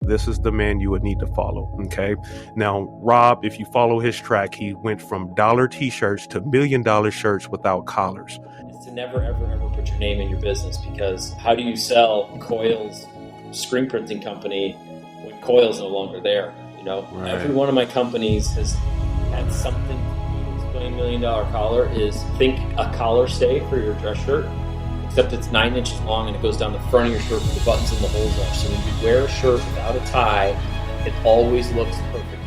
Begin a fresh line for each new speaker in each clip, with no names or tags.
this is the man you would need to follow. Okay. Now, Rob, if you follow his track, he went from dollar t-shirts to $1 million shirts without collars.
It's to never, ever, ever put your name in your business, because how do you sell Coil's screen printing company when Coil's no longer there? You know, right. Every one of my companies has had something. $1 million collar is, think a collar stay for your dress shirt, except it's 9 inches long and it goes down the front of your shirt where the buttons and the holes are. So when you wear a shirt without a tie, it always looks perfect.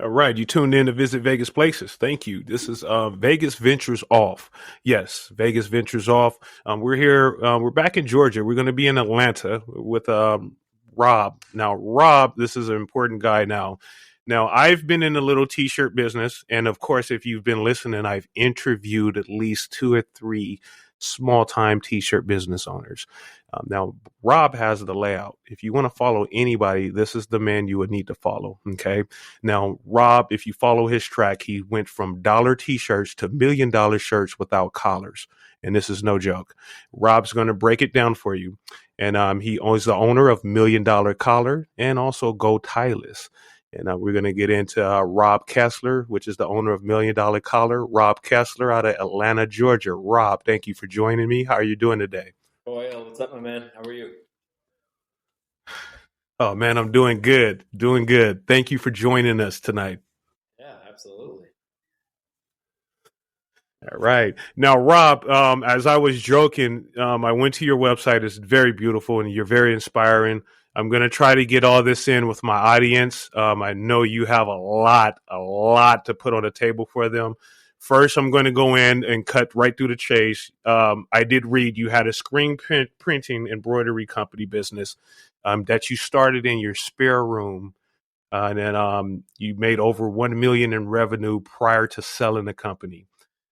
All right, you tuned in to Visit Vegas Places. Thank you. This is Vegas Ventures Off. Yes, Vegas Ventures Off. We're here. We're back in Georgia. We're going to be in Atlanta with Rob. Now, Rob, this is an important guy now. Now, I've been in the little t-shirt business, and of course, if you've been listening, I've interviewed at least 2 or 3 small-time t-shirt business owners. Now, Rob has the layout. If you want to follow anybody, this is the man you would need to follow, okay? Now, Rob, if you follow his track, he went from dollar t-shirts to $1 million shirts without collars, and this is no joke. Rob's going to break it down for you, and he is the owner of $1 Million Collar and also goTIELESS. And we're going to get into Rob Kessler, which is the owner of $1 Million Collar. Rob Kessler out of Atlanta, Georgia. Rob, thank you for joining me. How are you doing today?
Coil, what's up, my man? How are you?
Oh, man, I'm doing good. Doing good. Thank you for joining us tonight.
Yeah, absolutely.
All right. Now, Rob, as I was joking, I went to your website. It's very beautiful and you're very inspiring. I'm going to try to get all this in with my audience. I know you have a lot to put on the table for them. First, I'm going to go in and cut right through the chase. I did read you had a screen printing embroidery company business that you started in your spare room. And then you made over $1 million in revenue prior to selling the company.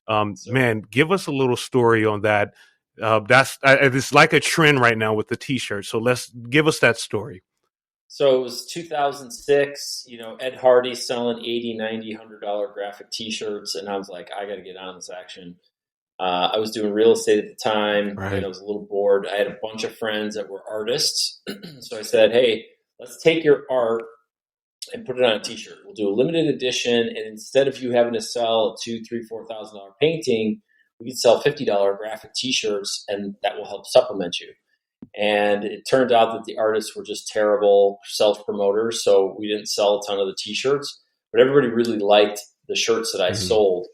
Man, give us a little story on that. It's like a trend right now with the t-shirt. So give us that story.
So it was 2006, Ed Hardy selling $80, $90, $100 graphic t-shirts. And I was like, I got to get on this action. I was doing real estate at the time, right. And I was a little bored. I had a bunch of friends that were artists. So I said, hey, let's take your art and put it on a t-shirt. We'll do a limited edition. And instead of you having to sell a $2,000, $3,000, $4,000 painting, we could sell $50 graphic t-shirts, and that will help supplement you. And it turned out that the artists were just terrible self-promoters, so we didn't sell a ton of the t-shirts, but everybody really liked the shirts that I sold.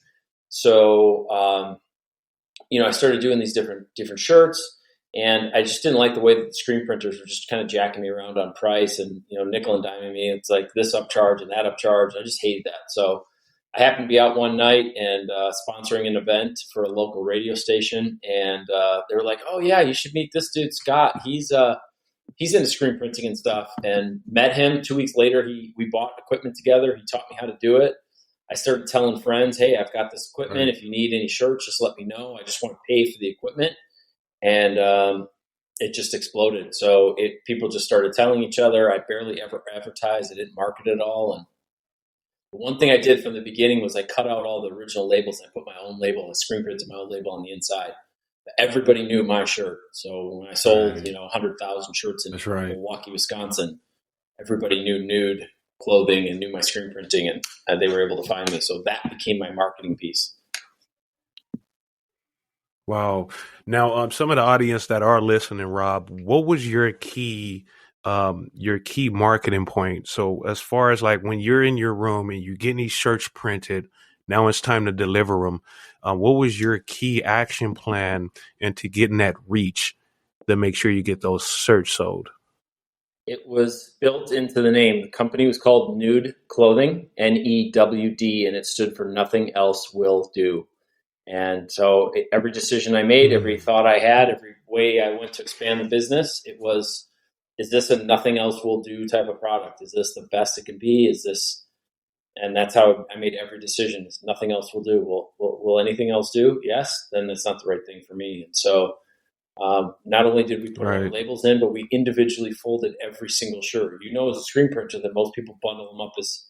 So, I started doing these different shirts, and I just didn't like the way that the screen printers were just kind of jacking me around on price and, nickel and diming me. It's like this upcharge and that upcharge. I just hated that. So I happened to be out one night and sponsoring an event for a local radio station, and they were like, "Oh yeah, you should meet this dude Scott. He's into screen printing and stuff." And met him 2 weeks later. We bought equipment together. He taught me how to do it. I started telling friends, "Hey, I've got this equipment. Right. If you need any shirts, just let me know. I just want to pay for the equipment." And it just exploded. So people just started telling each other. I barely ever advertised. I didn't market at all. And one thing I did from the beginning was I cut out all the original labels and I put my own label, I screen printed my own label on the inside. Everybody knew my shirt. So when I sold, 100,000 shirts in Milwaukee, Wisconsin, everybody knew nude clothing and knew my screen printing, and they were able to find me. So that became my marketing piece.
Wow. Now, some of the audience that are listening, Rob, what was your key marketing point? So as far as like when you're in your room and you're getting these shirts printed, now it's time to deliver them. What was your key action plan into getting that reach to make sure you get those shirts sold?
It was built into the name. The company was called Nude Clothing, NEWD, and it stood for Nothing Else Will Do. And so every decision I made, every thought I had, every way I went to expand the business, it was, is this a nothing else will do type of product? Is this the best it can be? Is this, and that's how I made every decision. Is nothing else will do. Will anything else do? Yes. Then that's not the right thing for me. And so not only did we put our labels in, but we individually folded every single shirt. As a screen printer that most people bundle them up as,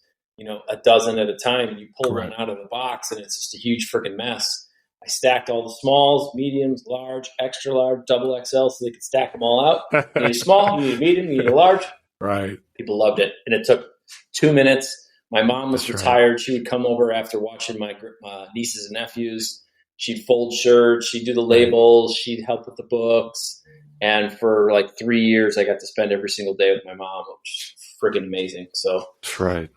a dozen at a time, and you pull one out of the box and it's just a huge freaking mess. I stacked all the smalls, mediums, large, extra large, double XL, so they could stack them all out. You need a small, you need a medium, you need a large.
Right.
People loved it. And it took 2 minutes. My mom was
That's right.
retired. She would come over after watching my nieces and nephews. She'd fold shirts. She'd do the labels. She'd help with the books. And for like 3 years, I got to spend every single day with my mom, which is friggin' amazing. So
that's right.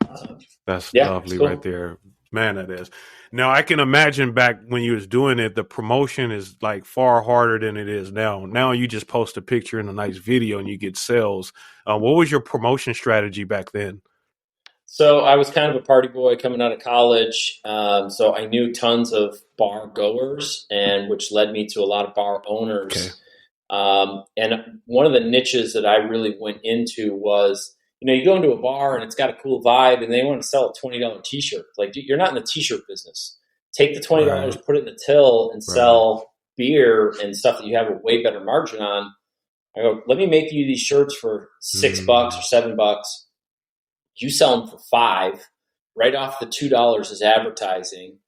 That's
yeah,
lovely
cool.
right there. Man, that is. Now, I can imagine back when you was doing it, the promotion is like far harder than it is now. Now you just post a picture and a nice video and you get sales. What was your promotion strategy back then?
So I was kind of a party boy coming out of college. So I knew tons of bar goers, and which led me to a lot of bar owners.
Okay.
And one of the niches that I really went into was, you go into a bar and it's got a cool vibe and they want to sell a $20 t-shirt. Like, you're not in the t-shirt business. Take the $20,
Right.
put it in the till and
Right.
sell beer and stuff that you have a way better margin on. I go, let me make you these shirts for $6 or $7. You sell them for $5, right off the $2 is advertising,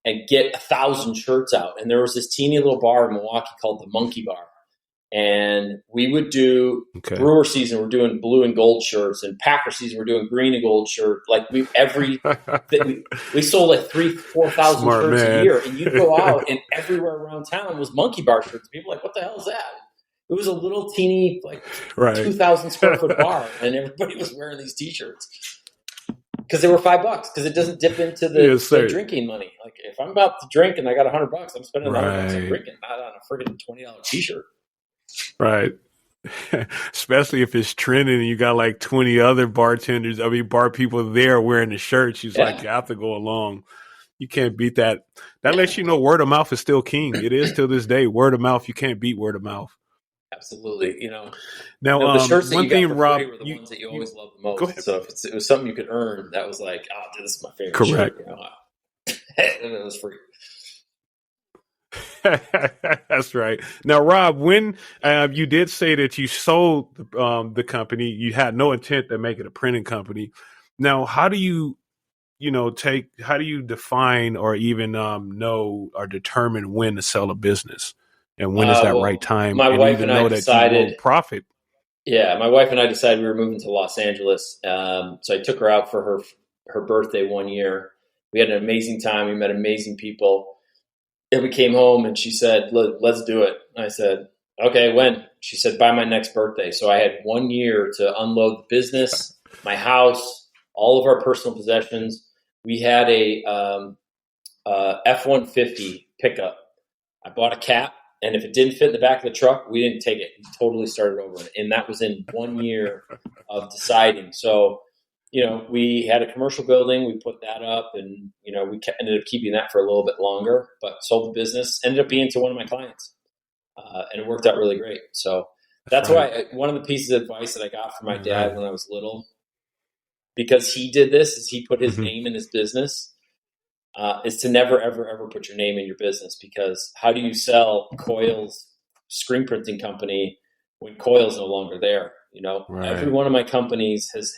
and get 1,000 shirts out. And there was this teeny little bar in Milwaukee called the Monkey Bar. And we would do brewer season, we're doing blue and gold shirts, and Packer season, we're doing green and gold shirt. Like we sold like 3,000-4,000 shirts a year, and you'd go out and everywhere around town was Monkey Bar shirts. People were like, what the hell is that? It was a little teeny, like 2,000 square foot bar, and everybody was wearing these t-shirts because they were $5 because it doesn't dip into the drinking money. Like, if I'm about to drink and I got $100, I'm spending $100 on drinking, not on a friggin' $20 t-shirt.
Right. Especially if it's trending and you got like 20 other bar people there wearing the shirts. She's like, you have to go along. You can't beat that. That lets you know word of mouth is still king. It is till this day. Word of mouth, you can't beat word of mouth.
Absolutely.
Now,
the shirts that
one
you
thing,
got for
Rob,
free were the ones that you always loved the most.
Go ahead.
So if it was something you could earn, that was like, oh, dude, this is my favorite
Correct.
shirt. And it was free.
That's right. Now, Rob, when you did say that you sold the company, you had no intent to make it a printing company. Now, how do you define or even know or determine when to sell a business, and when is that right time?
My
and
wife
even
and I
know
decided,
that you won't profit.
Yeah, my wife and I decided we were moving to Los Angeles. So I took her out for her birthday one year. We had an amazing time. We met amazing people. And we came home and she said, let's do it. And I said, okay, when? She said, by my next birthday. So I had 1 year to unload the business, my house, all of our personal possessions. We had a F-150 pickup. I bought a cap, and if it didn't fit in the back of the truck, we didn't take it. We totally started over. And that was in 1 year of deciding. So, we had a commercial building. We put that up, and, we ended up keeping that for a little bit longer, but sold the business, ended up being to one of my clients. And it worked out really great. So that's why one of the pieces of advice that I got from my dad when I was little, because he did this, is he put his name in his business, is to never, ever, ever put your name in your business, because how do you sell Coil's screen printing company when Coil's no longer there? Every one of my companies has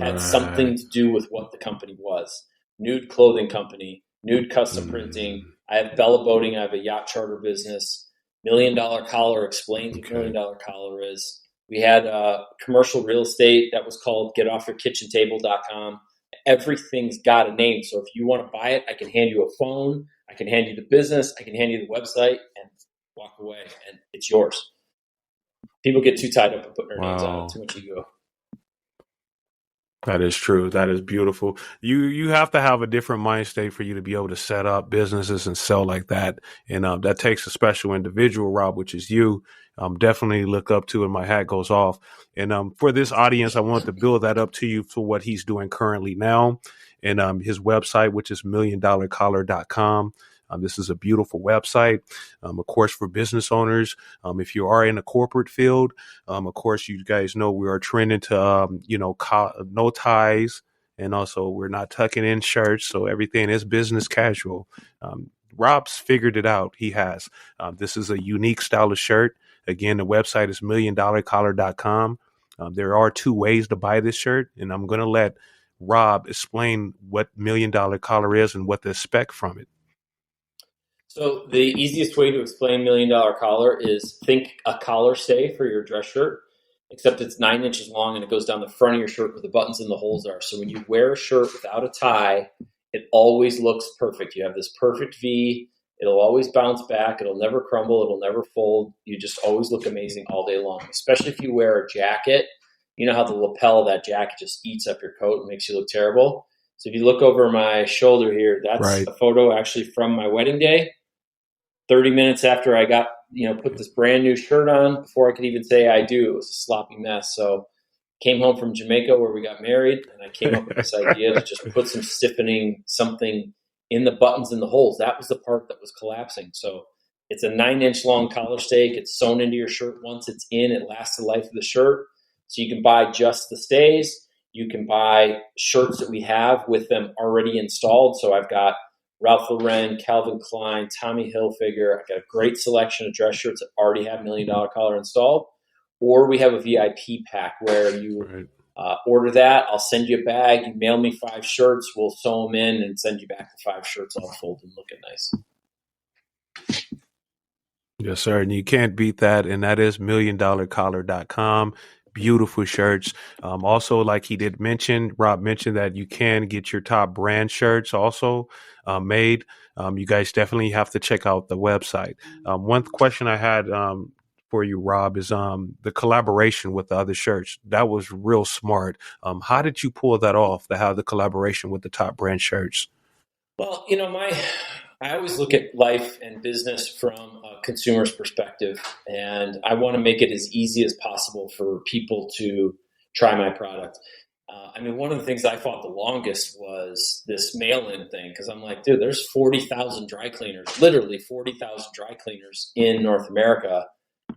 had something to do with what the company was. Nude clothing company, nude custom printing. I have Bella Boating. I have a yacht charter business. $1 Million Collar explains what $1 Million Collar is. We had commercial real estate that was called GetOffYourKitchenTable.com. Everything's got a name. So if you want to buy it, I can hand you a phone. I can hand you the business. I can hand you the website and walk away, and it's yours. People get too tied up in putting their names on it. Too much ego.
That is true. That is beautiful. You have to have a different mind state for you to be able to set up businesses and sell like that. And that takes a special individual, Rob, which is you. Definitely look up to, and my hat goes off. And for this audience, I want to build that up to you for what he's doing currently now. And his website, which is $1milliondollarcollar.com. This is a beautiful website, of course, for business owners. If you are in the corporate field, of course, you guys know we are trending to, no ties. And also we're not tucking in shirts. So everything is business casual. Rob's figured it out. He has. This is a unique style of shirt. Again, the website is $1milliondollarcollar.com. There are 2 ways to buy this shirt, and I'm going to let Rob explain what $1 Million Collar is and what to expect from it.
So the easiest way to explain $1 Million Collar is think a collar stay for your dress shirt. except it's 9 inches long and it goes down the front of your shirt where the buttons and the holes are. So when you wear a shirt without a tie, it always looks perfect. You have this perfect V. It'll always bounce back. It'll never crumble. It'll never fold. You just always look amazing all day long, especially if you wear a jacket. You know how the lapel of that jacket just eats up your coat and makes you look terrible. So if you look over my shoulder here, that's a photo actually from my wedding day. 30 minutes after I got, put this brand new shirt on, before I could even say I do, it was a sloppy mess. So came home from Jamaica where we got married, and I came up with this idea to just put some stiffening something in the buttons and the holes. That was the part that was collapsing. So it's a 9-inch long collar stake. It's sewn into your shirt. Once it's in, it lasts the life of the shirt. So you can buy just the stays. You can buy shirts that we have with them already installed. So I've got Ralph Lauren, Calvin Klein, Tommy Hilfiger. I've got a great selection of dress shirts that already have $1 Million Collar installed. Or we have a VIP pack where you order that. I'll send you a bag. You mail me 5 shirts. We'll sew them in and send you back the 5 shirts all folded and looking nice.
Yes, sir. And you can't beat that. And that is milliondollarcollar.com. Beautiful shirts. Also, like he did mention, Rob mentioned that you can get your top brand shirts also made. You guys definitely have to check out the website. One question I had for you, Rob, is the collaboration with the other shirts. That was real smart. How did you pull that off to have the collaboration with the top brand shirts?
Well, I always look at life and business from a consumer's perspective, and I want to make it as easy as possible for people to try my product. One of the things I fought the longest was this mail-in thing, because I'm like, dude, there's 40,000 dry cleaners, literally 40,000 dry cleaners in North America,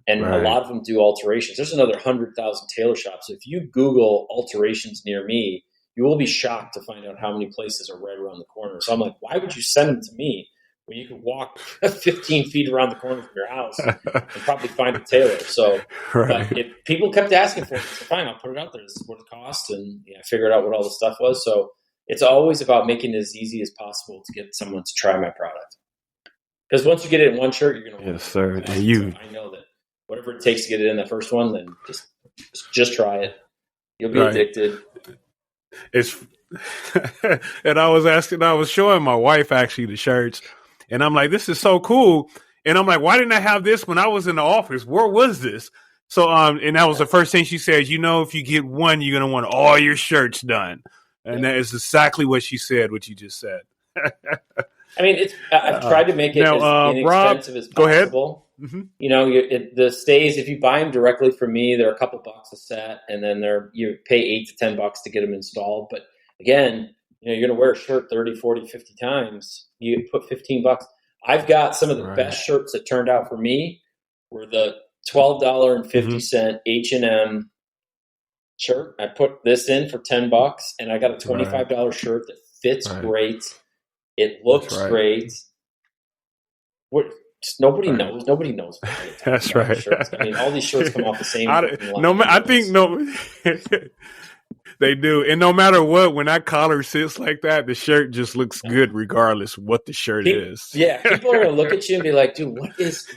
and a lot of them do alterations. There's another 100,000 tailor shops. So if you Google alterations near me, you will be shocked to find out how many places are right around the corner. So I'm like, why would you send them to me when you can walk 15 feet around the corner from your house and probably find a tailor? So but if people kept asking for it, so fine, I'll put it out there. This is what it costs. And I figured out what all the stuff was. So it's always about making it as easy as possible to get someone to try my product. Because once you get it in one shirt, you're going to want it.
Yes, sir. And
so I know that whatever it takes to get it in the first one, then just try it. You'll be addicted.
It's and I was showing my wife actually the shirts, and I'm like, this is so cool. And I'm like, why didn't I have this when I was in the office? Where was this? So and that was the first thing she said, if you get one, you're gonna want all your shirts done. And that is exactly what she said, what you just said.
I've tried to make it as inexpensive as possible.
Go ahead. Mm-hmm.
The stays, if you buy them directly from me, they're a couple bucks a set, and then you pay $8 to $10 to get them installed. But again, you're going to wear a shirt 30, 40, 50 times. You put $15. I've got some of the best shirts that turned out for me were the $12.50 H&M shirt. I put this in for $10, and I got a $25 shirt that fits great. It looks great. Nobody knows. Nobody knows.
That's right.
Shirts. All these shirts come off the same.
They do. And no matter what, when that collar sits like that, the shirt just looks good regardless of what the shirt is.
Yeah. People are going to look at you and be like, dude, what's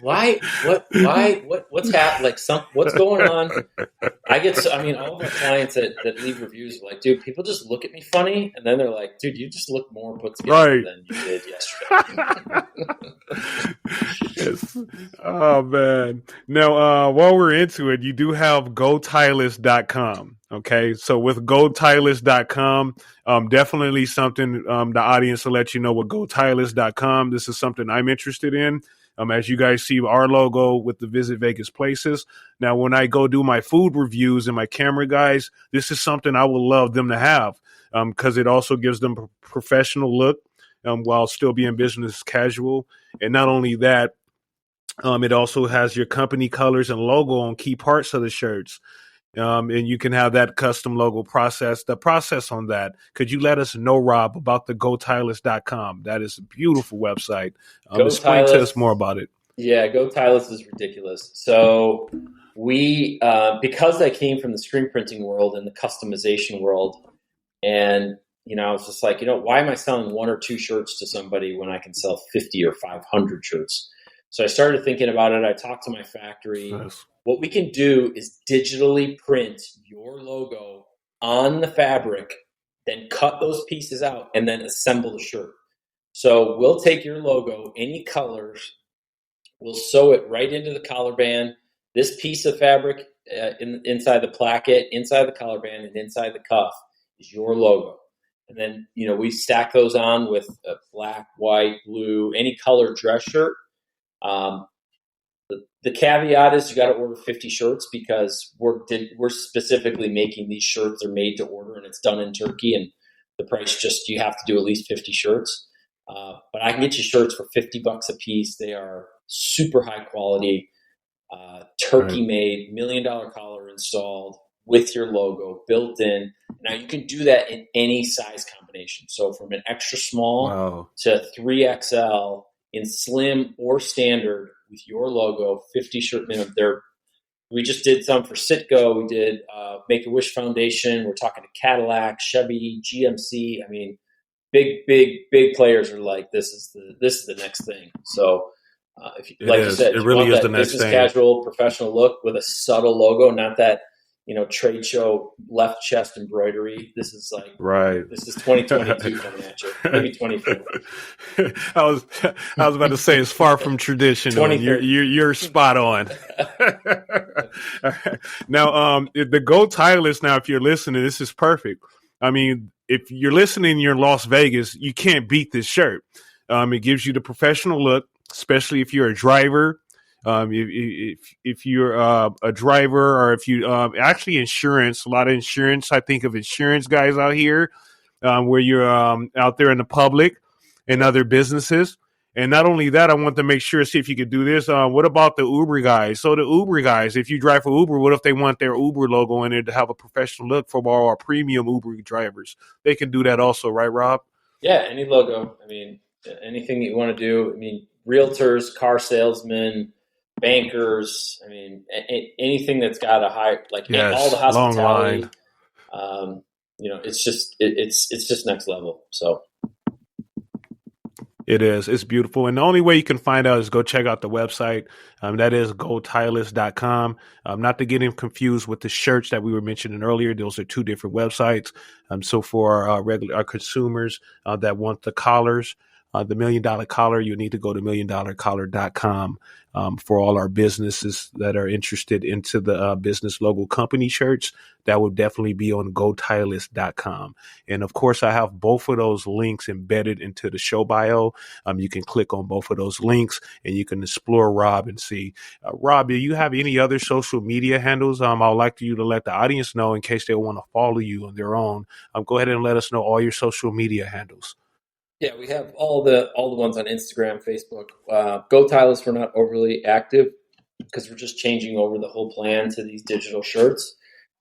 happening? What's going on? All of our clients that leave reviews are like, dude, people just look at me funny. And then they're like, dude, you just look more put together than you did yesterday.
Yes. Oh, man. Now, while we're into it, you do have goTIELESS.com. Okay, so with goTIELESS.com, definitely something the audience will let you know what goTIELESS.com. This is something I'm interested in. As you guys see our logo with the Visit Vegas Places. Now, when I go do my food reviews and my camera guys, this is something I would love them to have because it also gives them a professional look while still being business casual. And not only that, it also has your company colors and logo on key parts of the shirts. And you can have that custom logo the process on that. Could you let us know, Rob, about the goTIELESS.com? That is a beautiful website. Explain to us more about it.
Yeah, goTIELESS is ridiculous. So we, because I came from the screen printing world and the customization world, and, I was just like, why am I selling 1 or 2 shirts to somebody when I can sell 50 or 500 shirts? So I started thinking about it. I talked to my factory.
Yes.
what we can do is digitally print your logo on the fabric, then cut those pieces out, and then assemble the shirt. So we'll take your logo, any colors, we'll sew it right into the collar band. This piece of fabric inside the placket, inside the collar band, and inside the cuff is your logo. And then, we stack those on with a black, white, blue, any color dress shirt. The caveat is you got to order 50 shirts because we're specifically making these shirts. They're made to order, and it's done in Turkey. And the price you have to do at least 50 shirts. But I can get you shirts for $50 a piece. They are super high quality, Turkey made, $1 million collar installed with your logo built in. Now you can do that in any size combination. So from an extra small to 3XL in slim or standard with your logo, 50 shirt minimum. We just did some for Citgo. We did Make-A-Wish Foundation. We're talking to Cadillac, Chevy, GMC. I mean, big players are like, this is the next thing. So you said,
it really is the next
business
thing.
Casual, professional look with a subtle logo, not that trade show left chest embroidery. This is this is 2022 coming at you, maybe 24.
I was about to say it's far from traditional. You're spot on. Now, the Go Tieless. Now, if you're listening, this is perfect. I mean, if you're listening, you're in Las Vegas, you can't beat this shirt. It gives you the professional look, especially if you're a driver. If you're a driver, or if you actually insurance, a lot of insurance. I think of insurance guys out here where you're out there in the public and other businesses. And not only that, I want to make sure, see if you could do this. What about the Uber guys? So the Uber guys, if you drive for Uber, what if they want their Uber logo in there to have a professional look for all our premium Uber drivers? They can do that also, right, Rob?
Yeah, any logo. I mean, anything that you want to do. I mean, realtors, car salesmen, bankers. I mean, anything that's got a high, all the hospitality. Long line. It's just next level. So.
It is. It's beautiful. And the only way you can find out is go check out the website. That is goTIELESS.com. Not to get him confused with the shirts that we were mentioning earlier. Those are two different websites. So for our consumers that want the collars, the $1 Million Collar, you need to go to $1MillionCollar.com. For all our businesses that are interested into the business logo company shirts, that will definitely be on goTIELESS.com. And of course, I have both of those links embedded into the show bio. You can click on both of those links and you can explore Rob and see. Rob, do you have any other social media handles? I would like you to let the audience know in case they want to follow you on their own. Go ahead and let us know all your social media handles.
Yeah, we have all the ones on Instagram, Facebook. goTIELESS, we're not overly active because we're just changing over the whole plan to these digital shirts.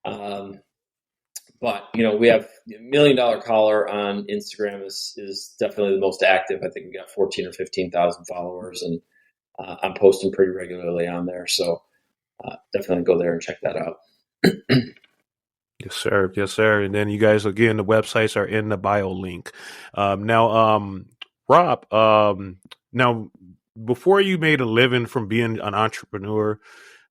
But we have $1 Million Collar on Instagram is definitely the most active. I think we got 14 or 15,000 followers, and I'm posting pretty regularly on there. So definitely go there and check that out.
Yes, sir. Yes, sir. And then you guys, again, the websites are in the bio link. Now, Rob, now, before you made a living from being an entrepreneur,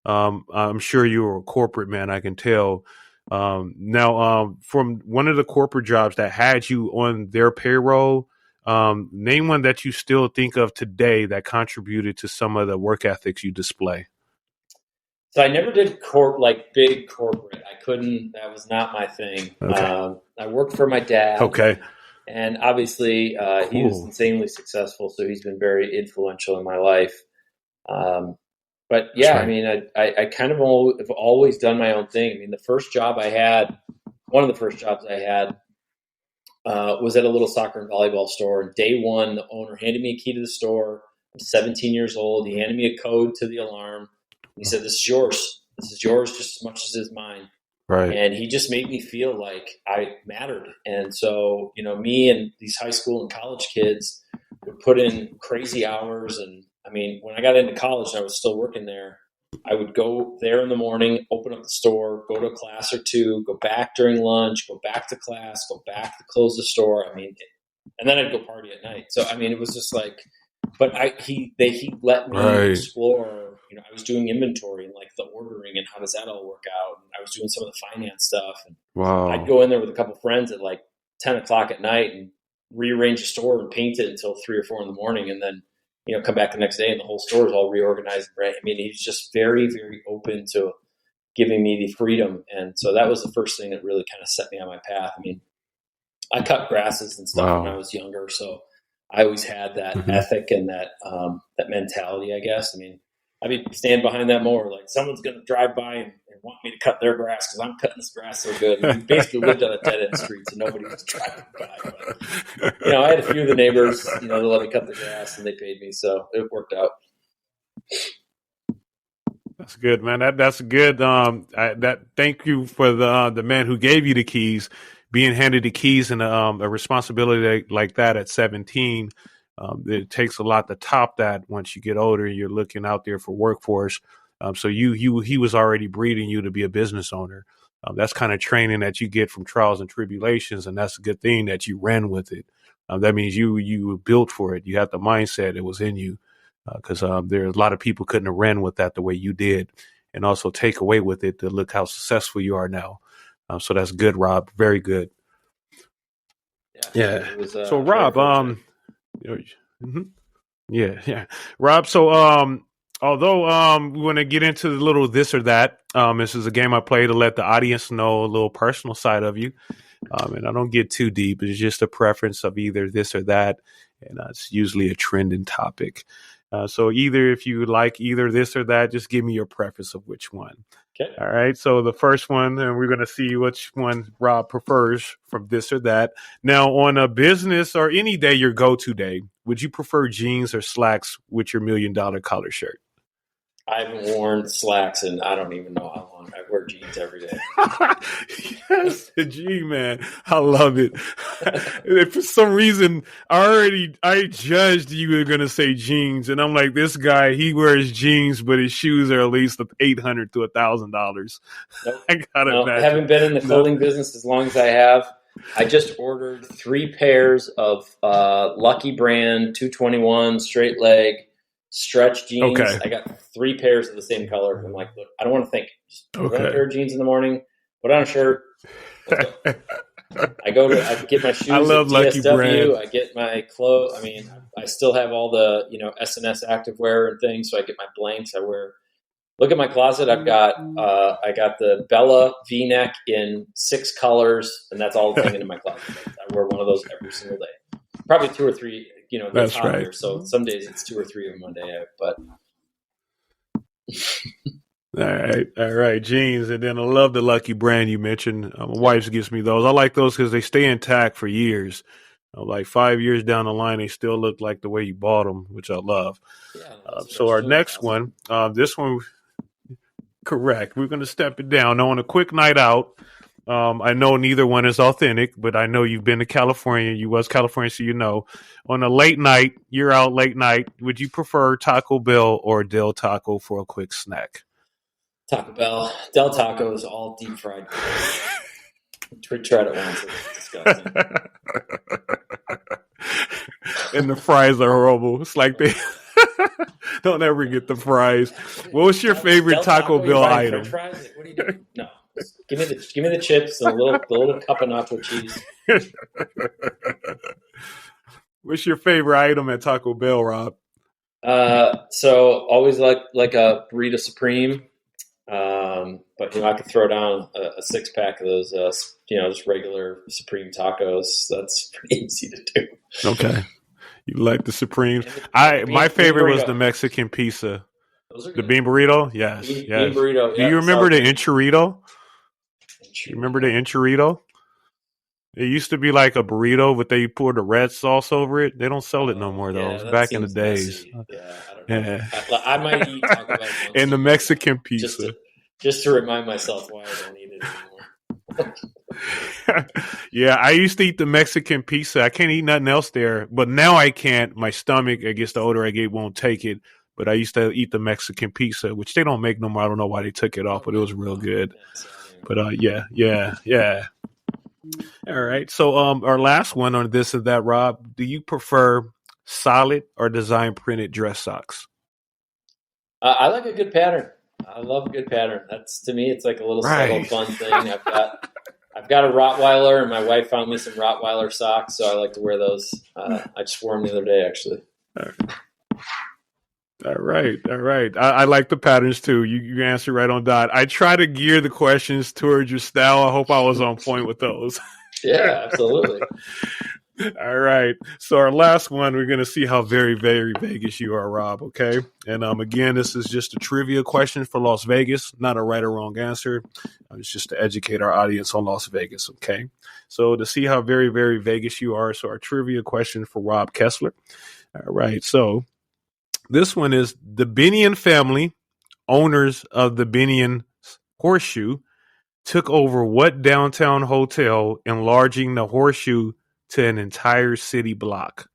I'm sure you were a corporate man, I can tell. Now, from one of the corporate jobs that had you on their payroll, name one that you still think of today that contributed to some of the work ethics you display.
So I never did big corporate. I couldn't. That was not my thing. Okay. I worked for my dad.
Okay.
And obviously, he was insanely successful, so he's been very influential in my life. But yeah, right. I mean, I kind of have always done my own thing. I mean, one of the first jobs I had was at a little soccer and volleyball store. And day one, the owner handed me a key to the store. I'm 17 years old. He handed me a code to the alarm. He said, "This is yours. This is yours just as much as it's mine."
Right.
And he just made me feel like I mattered. And so, me and these high school and college kids would put in crazy hours. And I mean, when I got into college and I was still working there, I would go there in the morning, open up the store, go to a class or two, go back during lunch, go back to class, go back to close the store. I mean, and then I'd go party at night. So, I mean, it was just like, but he let me explore, I was doing inventory and like the ordering and how does that all work out. And I was doing some of the finance stuff. And I'd go in there with a couple friends at like 10 o'clock at night and rearrange the store and paint it until 3 or 4 in the morning. And then, come back the next day and the whole store is all reorganized. Right. I mean, he's just very, very open to giving me the freedom. And so that was the first thing that really kind of set me on my path. I mean, I cut grasses and stuff when I was younger. So I always had that ethic and that mentality, I guess. I mean, I'd be standing behind that mower, like someone's going to drive by and want me to cut their grass because I'm cutting this grass so good. And we basically lived on a dead end street, so nobody was driving by. But, I had a few of the neighbors, they let me cut the grass and they paid me, so it worked out.
That's good, man. That's good. Thank you for the man who gave you the keys. Being handed the keys and a responsibility like that at 17, it takes a lot to top that. Once you get older, you're looking out there for workforce. So he was already breeding you to be a business owner. That's kind of training that you get from trials and tribulations, and that's a good thing that you ran with it. That means you were built for it. You had the mindset; it was in you. Because there are a lot of people couldn't have ran with that the way you did, and also take away with it to look how successful you are now. So that's good, Rob. Very good. Yeah. It was, so Rob, yeah, Rob. So although we want to get into the little this or that, this is a game I play to let the audience know a little personal side of you, and I don't get too deep. It's just a preference of either this or that, and it's usually a trending topic. So either if you like either this or that, just give me your preference of which one. Okay. All right. So the first one, and we're going to see which one Rob prefers from this or that. Now, on a business or any day, your go-to day, would you prefer jeans or slacks with your $1 million collar shirt?
I haven't worn slacks and I don't even know how long. I wear jeans every day.
Yes, the G, man. I love it. For some reason, I judged you were going to say jeans. And I'm like, this guy, he wears jeans, but his shoes are at least $800 to $1,000.
Nope. I haven't been in the clothing business as long as I have. I just ordered 3 pairs of Lucky Brand 221 straight leg stretch jeans. Okay. I got 3 pairs of the same color. I'm like, look, I don't want to think. Just put on a pair of jeans in the morning, put on a shirt. I get my shoes. I love Lucky Brand. I get my clothes. I mean, I still have all the S&S activewear and things. So I get my blanks. Look at my closet. I got the Bella V-neck in 6 colors, and that's all hanging in my closet. I wear one of those every single day. Probably 2 or 3. That's right. Here, so some days it's 2 or 3 of them one day, but.
All right, jeans, and then I love the Lucky Brand you mentioned. My wife gives me those. I like those because they stay intact for years. Like 5 years down the line, they still look like the way you bought them, which I love. Yeah, so our next one, this one, correct. We're going to step it down. Now, on a quick night out, I know neither one is authentic, but I know you've been to California. You was California, so you know. On a late night, you're out late night. Would you prefer Taco Bell or Del Taco for a quick snack?
Taco Bell. Del Taco is all deep fried. We tried it once. It's disgusting.
And the fries are horrible. It's like they don't ever get the fries. What was your favorite Taco Bell item?
French fries? What are you doing? No. Give me the chips and the little cup of nacho cheese.
What's your favorite item at Taco Bell, Rob?
So always like a burrito supreme. But I could throw down a 6-pack of those just regular supreme tacos. That's pretty easy to do. Okay.
You like the supreme? My favorite was the Mexican pizza. The bean burrito? Yes. Bean
burrito.
Do you remember the enchilada? You remember the enchilada? It used to be like a burrito, but they poured the red sauce over it. They don't sell it no more, though. It was back in the days.
Yeah, I don't know. I might eat Taco Bell once.
And the Mexican pizza.
Just to remind myself why I don't eat it anymore.
Yeah, I used to eat the Mexican pizza. I can't eat nothing else there, but now I can't. My stomach, I guess the older I get, won't take it. But I used to eat the Mexican pizza, which they don't make no more. I don't know why they took it off, but it was real good. But yeah. All right. So our last one on this and that, Rob, do you prefer solid or design printed dress socks?
I like a good pattern. I love a good pattern. That's, to me, it's like a little subtle fun thing. I've got a Rottweiler, and my wife found me some Rottweiler socks, so I like to wear those. I just wore them the other day, actually.
All right. I like the patterns too. You answer right on dot. I try to gear the questions towards your style. I hope I was on point with those.
Yeah, absolutely.
All right. So our last one, we're going to see how very, very Vegas you are, Rob. Okay. And again, this is just a trivia question for Las Vegas, not a right or wrong answer. It's just to educate our audience on Las Vegas. Okay. So to see how very, very Vegas you are. So our trivia question for Rob Kessler. All right. So this one is the Binion family, owners of the Binion Horseshoe, took over what downtown hotel, enlarging the Horseshoe to an entire city block?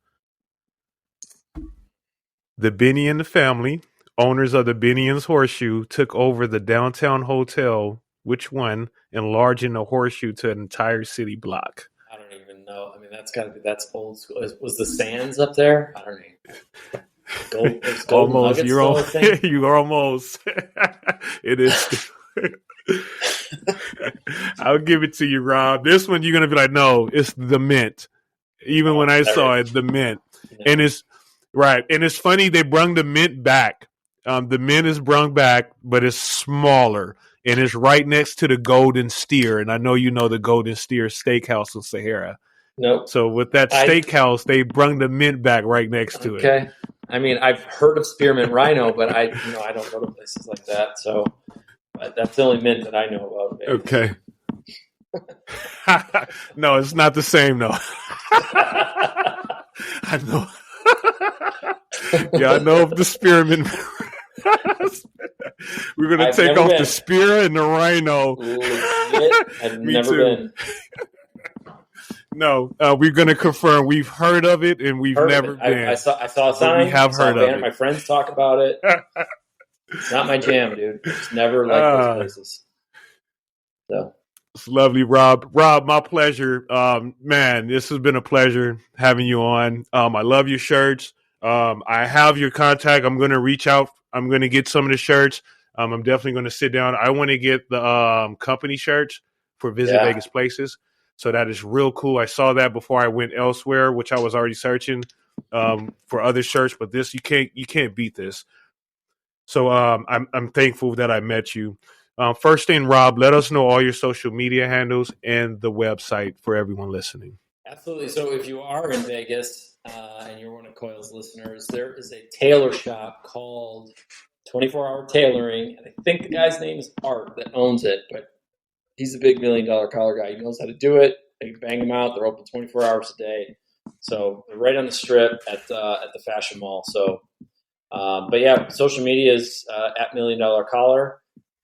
The Binion family, owners of the Binion's Horseshoe, took over the downtown hotel. Which one, enlarging the Horseshoe to an entire city block?
I don't even know. I mean, that's old school. Was the Sands up there? I don't know.
Almost. You're almost. It is. I'll give it to you, Rob. This one you're gonna be like, no, it's the Mint. Even when I saw it, the Mint, and it's right, and it's funny they brung the Mint back. The Mint is brung back, but it's smaller, and it's right next to the Golden Steer. And I know you know the Golden Steer Steakhouse in Sahara.
Nope.
So with that steakhouse, they brung the Mint back right next to it.
Okay. I mean, I've heard of Spearmint Rhino, but I don't go to places like that. So, but that's the only Mint that I know about. Baby.
Okay. No, it's not the same though. I know. Yeah, I know of the Spearmint. We're gonna take off the Spear and the Rhino.
I've never been.
No, we're going to confirm we've heard of it and we've never been.
I saw a sign.
We have heard of it.
My friends talk about it. It's not my jam, dude. It's never like those places. So
it's lovely, Rob. Rob, my pleasure. Man, this has been a pleasure having you on. I love your shirts. I have your contact. I'm going to reach out. I'm going to get some of the shirts. I'm definitely going to sit down. I want to get the company shirts for Visit Vegas Places. So that is real cool. I saw that before I went elsewhere, which I was already searching for other shirts. But this, you can't beat this. So I'm thankful that I met you. First thing, Rob, let us know all your social media handles and the website for everyone listening.
Absolutely. So if you are in Vegas and you're one of Coil's listeners, there is a tailor shop called 24 Hour Tailoring. And I think the guy's name is Art that owns it, but he's a big $1 million collar guy. He knows how to do it. They bang them out. They're open 24 hours a day. So they're right on the strip at the Fashion Mall. So, but yeah, social media is at $1 Million Collar.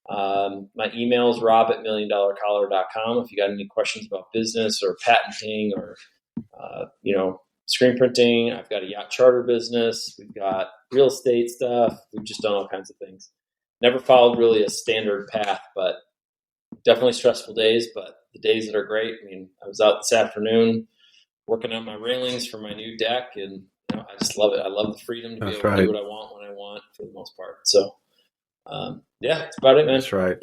My email is rob@milliondollarcollar.com. If you got any questions about business or patenting or, screen printing, I've got a yacht charter business. We've got real estate stuff. We've just done all kinds of things. Never followed really a standard path, but definitely stressful days, but the days that are great. I mean, I was out this afternoon working on my railings for my new deck, and I just love it. I love the freedom to be able to do what I want when I want for the most part. So, that's about it, man.
That's right.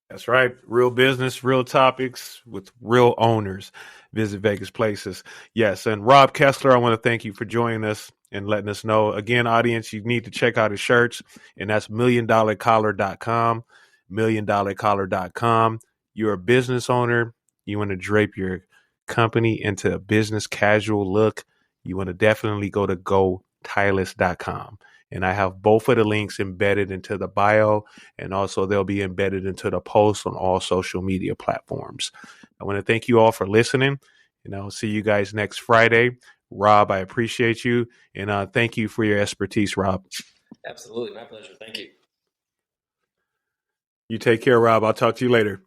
That's right. Real business, real topics with real owners. Visit Vegas Places. Yes. And Rob Kessler, I want to thank you for joining us and letting us know. Again, audience, you need to check out his shirts, and that's milliondollarcollar.com. milliondollarcollar.com. You're a business owner. You want to drape your company into a business casual look. You want to definitely go to goTIELESS.com. And I have both of the links embedded into the bio, and also they'll be embedded into the post on all social media platforms. I want to thank you all for listening, and I'll see you guys next Friday. Rob, I appreciate you, and thank you for your expertise, Rob.
Absolutely. My pleasure. Thank you.
You take care, Rob. I'll talk to you later.